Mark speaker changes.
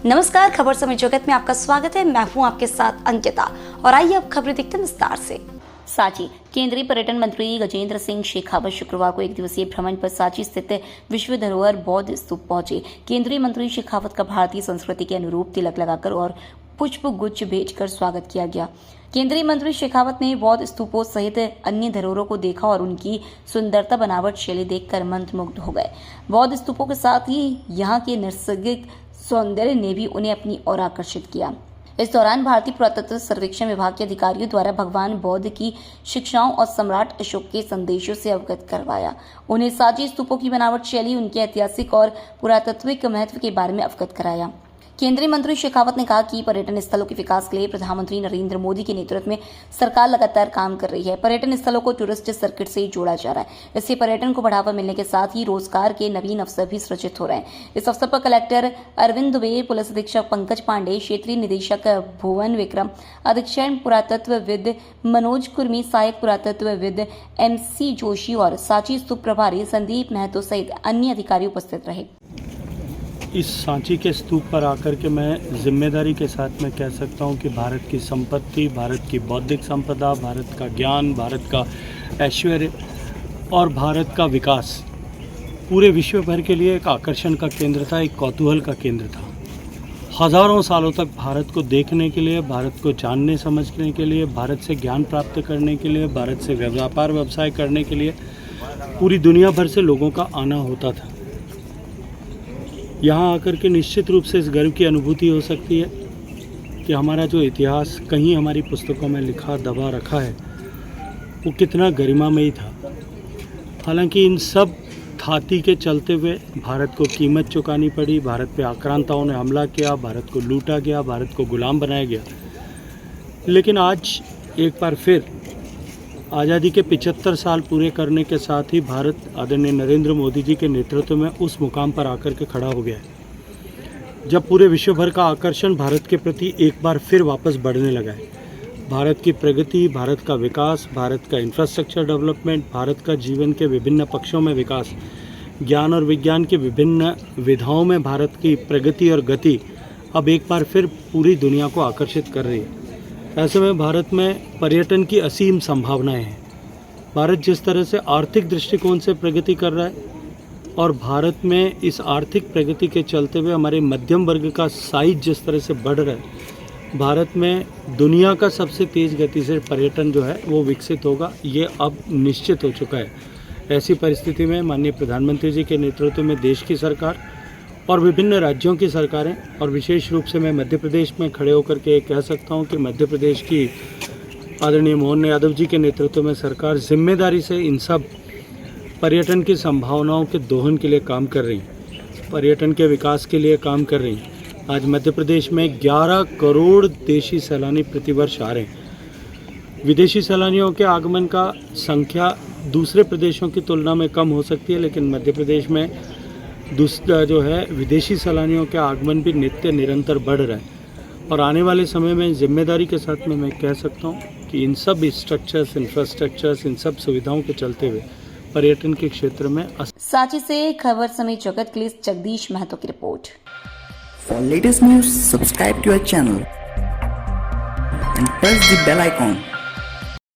Speaker 1: नमस्कार, खबर समय जगत में आपका स्वागत है। मैं हूं आपके साथ अंकिता और आइए अब खबरें देखते हैं विस्तार से। सांची केंद्रीय पर्यटन मंत्री गजेंद्र सिंह शेखावत शुक्रवार को एक दिवसीय भ्रमण पर सांची स्थित विश्व धरोहर बौद्ध स्तूप पहुंचे। केंद्रीय मंत्री शेखावत का भारतीय संस्कृति के अनुरूप तिलक लगाकर और पुष्प गुच्छ भेजकर स्वागत किया गया। केंद्रीय मंत्री शेखावत ने बौद्ध स्तूपों सहित अन्य धरोहरों को देखा और उनकी सुंदरता बनावट शैली देखकर मंत्रमुग्ध हो गए। बौद्ध स्तूपों के साथ ही यहाँ के नैसर्गिक सौंदर्य ने भी उन्हें अपनी ओर आकर्षित किया। इस दौरान भारतीय पुरातत्व सर्वेक्षण विभाग के अधिकारियों द्वारा भगवान बौद्ध की शिक्षाओं और सम्राट अशोक के संदेशों से अवगत करवाया। उन्हें सांची स्तूपों की बनावट शैली, उनके ऐतिहासिक और पुरातात्विक महत्व के बारे में अवगत कराया। केंद्रीय मंत्री शेखावत ने कहा कि पर्यटन स्थलों के विकास के लिए प्रधानमंत्री नरेंद्र मोदी के नेतृत्व में सरकार लगातार काम कर रही है। पर्यटन स्थलों को टूरिस्ट सर्किट से जोड़ा जा रहा है। इससे पर्यटन को बढ़ावा मिलने के साथ ही रोजगार के नवीन अवसर भी सृजित हो रहे हैं। इस अवसर पर कलेक्टर अरविंद दुबे, पुलिस अधीक्षक पंकज पांडे, क्षेत्रीय निदेशक भुवन विक्रम, अधीक्षण पुरातत्वविद मनोज कुर्मी, सहायक पुरातत्वविद MC जोशी और सांची स्तूप प्रभारी संदीप महतो सहित अन्य अधिकारी उपस्थित रहे।
Speaker 2: इस सांची के स्तूप पर आकर के मैं जिम्मेदारी के साथ में कह सकता हूं कि भारत की संपत्ति, भारत की बौद्धिक संपदा, भारत का ज्ञान, भारत का ऐश्वर्य और भारत का विकास पूरे विश्व भर के लिए एक आकर्षण का केंद्र था, एक कौतूहल का केंद्र था। हज़ारों सालों तक भारत को देखने के लिए, भारत को जानने समझने के लिए, भारत से ज्ञान प्राप्त करने के लिए, भारत से व्यापार व्यवसाय करने के लिए पूरी दुनिया भर से लोगों का आना होता था। यहाँ आकर के निश्चित रूप से इस गर्व की अनुभूति हो सकती है कि हमारा जो इतिहास कहीं हमारी पुस्तकों में लिखा दबा रखा है वो कितना गरिमामयी था। हालांकि इन सब थाती के चलते हुए भारत को कीमत चुकानी पड़ी, भारत पे आक्रांताओं ने हमला किया, भारत को लूटा गया, भारत को गुलाम बनाया गया। लेकिन आज एक बार फिर आज़ादी के 75 साल पूरे करने के साथ ही भारत आदरणीय नरेंद्र मोदी जी के नेतृत्व में उस मुकाम पर आकर के खड़ा हो गया है जब पूरे विश्व भर का आकर्षण भारत के प्रति एक बार फिर वापस बढ़ने लगा है। भारत की प्रगति, भारत का विकास, भारत का इंफ्रास्ट्रक्चर डेवलपमेंट, भारत का जीवन के विभिन्न पक्षों में विकास, ज्ञान और विज्ञान की विभिन्न विधाओं में भारत की प्रगति और गति अब एक बार फिर पूरी दुनिया को आकर्षित कर रही है। ऐसे में भारत में पर्यटन की असीम संभावनाएं हैं। भारत जिस तरह से आर्थिक दृष्टिकोण से प्रगति कर रहा है और भारत में इस आर्थिक प्रगति के चलते हुए हमारे मध्यम वर्ग का साइज जिस तरह से बढ़ रहा है, भारत में दुनिया का सबसे तेज़ गति से पर्यटन जो है वो विकसित होगा, ये अब निश्चित हो चुका है। ऐसी परिस्थिति में माननीय प्रधानमंत्री जी के नेतृत्व में देश की सरकार और विभिन्न राज्यों की सरकारें और विशेष रूप से मैं मध्य प्रदेश में खड़े होकर के कह सकता हूं कि मध्य प्रदेश की आदरणीय मोहन यादव जी के नेतृत्व में सरकार जिम्मेदारी से इन सब पर्यटन की संभावनाओं के दोहन के लिए काम कर रही है, पर्यटन के विकास के लिए काम कर रही है। आज मध्य प्रदेश में 11 करोड़ देशी सैलानी प्रतिवर्ष आ रहे हैं। विदेशी सैलानियों के आगमन का संख्या दूसरे प्रदेशों की तुलना में कम हो सकती है, लेकिन मध्य प्रदेश में दूसरा जो है विदेशी सैलानियों के आगमन भी नित्य निरंतर बढ़ रहा है। और आने वाले समय में जिम्मेदारी के साथ में मैं कह सकता हूँ कि इन सब स्ट्रक्चर्स, इंफ्रास्ट्रक्चर्स, इन सब सुविधाओं के चलते हुए पर्यटन के क्षेत्र में
Speaker 1: सांची से खबर समय जगत के लिए जगदीश महतो की report.
Speaker 3: For latest news, subscribe to our channel and press the bell icon.